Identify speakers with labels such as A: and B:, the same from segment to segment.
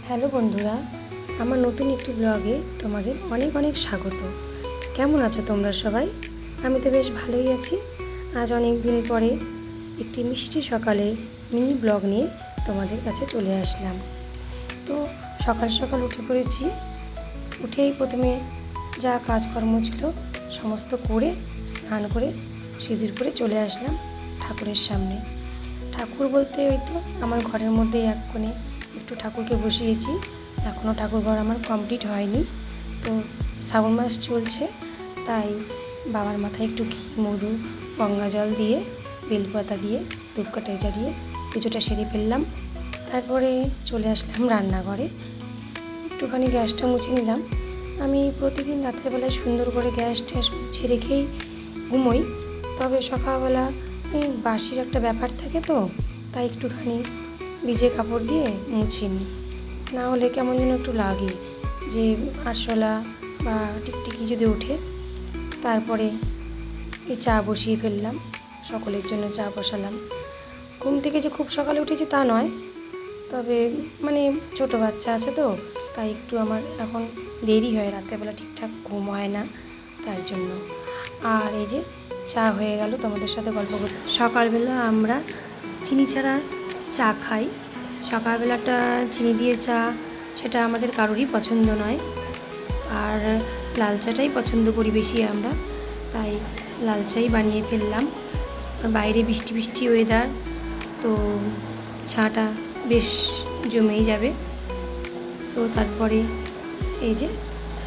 A: Hello বন্ধুরা, আমার নতুন একটি ব্লগে তোমাদের অনেক অনেক স্বাগত। কেমন আছো তোমরা সবাই? আমি তো বেশ ভালোই আছি। আজ অনেক দিন পরে একটি মিষ্টি সকালে মিনি ব্লগ নিয়ে তোমাদের কাছে চলে আসলাম। তো সকাল সকাল উঠে পড়েছি। উঠেই প্রথমে যা কাজকর্ম ছিল সমস্ত করে স্নান করে সিঁদুর করে চলে আসলাম ঠাকুরের সামনে। ঠাকুর বলতে ওই তো আমার ঘরের মধ্যেই এক কোণে একটু ঠাকুরকে বসিয়েছি। এখনও ঠাকুরঘর আমার কমপ্লিট হয়নি। তো শ্রাবণ মাস চলছে, তাই বাবার মাথায় একটু ঘি, মধু, গঙ্গা জল দিয়ে, বেলপাতা দিয়ে, ধূপকাঠি জ্বালিয়ে পুজোটা সেরে ফেললাম। তারপরে চলে আসলাম রান্নাঘরে। একটুখানি গ্যাসটা মুছে নিলাম। আমি প্রতিদিন রাত্রেবেলায় সুন্দর করে গ্যাস ট্যাস মুছে রেখেই ঘুমোই, তবে সকালবেলা এই বাসির একটা ব্যাপার থাকে, তো তাই একটুখানি ভিজে কাপড় দিয়ে মুছে নিই। না হলে কেমন যেন একটু লাগে যে আরশোলা বা টিকটিকি যদি ওঠে। তারপরে এই চা বসিয়ে ফেললাম, সকলের জন্য চা বসালাম। ঘুম থেকে যে খুব সকালে উঠেছি তা নয়, তবে মানে ছোটো বাচ্চা আছে তো, তাই একটু আমার এখন দেরি হয়, রাত্রেবেলা ঠিকঠাক ঘুম হয় না, তার জন্য। আর এই যে চা হয়ে গেল, তোমাদের সাথে গল্প করতে। সকালবেলা আমরা চিনি ছাড়া চা খাই। সকালবেলাটা চিনি দিয়ে চা, সেটা আমাদের কারোরই পছন্দ নয়, আর লাল চাটাই পছন্দ করি বেশি আমরা, তাই লাল চাই বানিয়ে ফেললাম। আর বাইরে বৃষ্টি বৃষ্টি ওয়েদার, তো চাটা বেশ জমেই যাবে। তো তারপরে এই যে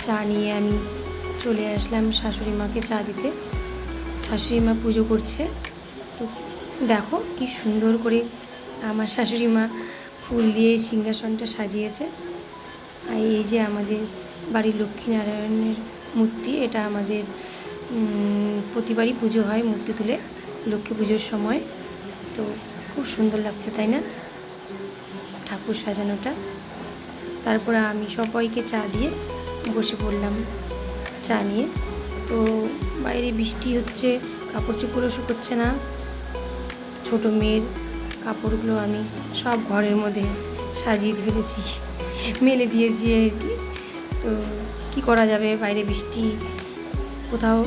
A: চা নিয়ে আমি চলে আসলাম শাশুড়ি মাকে চা দিতে। শাশুড়ি মা পুজো করছে। তো দেখো কি সুন্দর করে আমার শাশুড়ি মা ফুল দিয়ে সিংহাসনটা সাজিয়েছে। আর এই যে আমাদের বাড়ির লক্ষ্মীনারায়ণের মূর্তি, এটা আমাদের প্রতিবারই পুজো হয় মূর্তি তুলে লক্ষ্মী পুজোর সময়। তো খুব সুন্দর লাগছে, তাই না, ঠাকুর সাজানোটা। তারপরে আমি সবাইকে চা দিয়ে বসে পড়লাম চা নিয়ে। তো বাইরে বৃষ্টি হচ্ছে, কাপড় চোপড়ও শুকোচ্ছে না। ছোটো মেয়ের কাপড়গুলো আমি সব ঘরের মধ্যে সাজিয়ে ফেলেছি, মেলে দিয়েছি আর কি। তো কী করা যাবে, বাইরে বৃষ্টি, কোথাও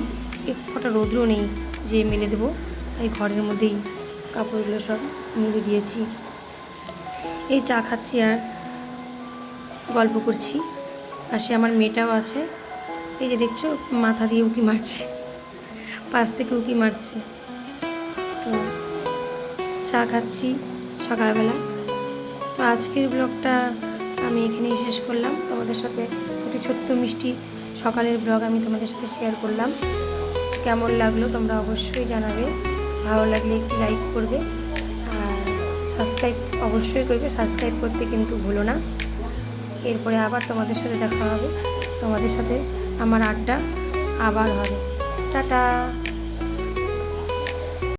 A: এক ফোঁটা রৌদ্রও নেই যে মেলে দেবো, তাই ঘরের মধ্যেই কাপড়গুলো সব মেলে দিয়েছি। এই চা খাচ্ছি আর গল্প করছি। পাশে আমার মেয়েটাও আছে, এই যে দেখছো মাথা দিয়ে উঁকি মারছে, পাশ থেকে উঁকি মারছে। তো চা খাচ্ছি সকালবেলা। তো আজকের ব্লগটা আমি এখানেই শেষ করলাম। তোমাদের সাথে একটি ছোট্ট মিষ্টি সকালের ব্লগ আমি তোমাদের সাথে শেয়ার করলাম। কেমন লাগলো তোমরা অবশ্যই জানাবে। ভালো লাগলে একটি লাইক করবে, আর সাবস্ক্রাইব অবশ্যই করবে। সাবস্ক্রাইব করতে কিন্তু ভুলো না। এরপরে আবার তোমাদের সাথে দেখা হবে, তোমাদের সাথে আমার আড্ডা আবার হবে। টাটা।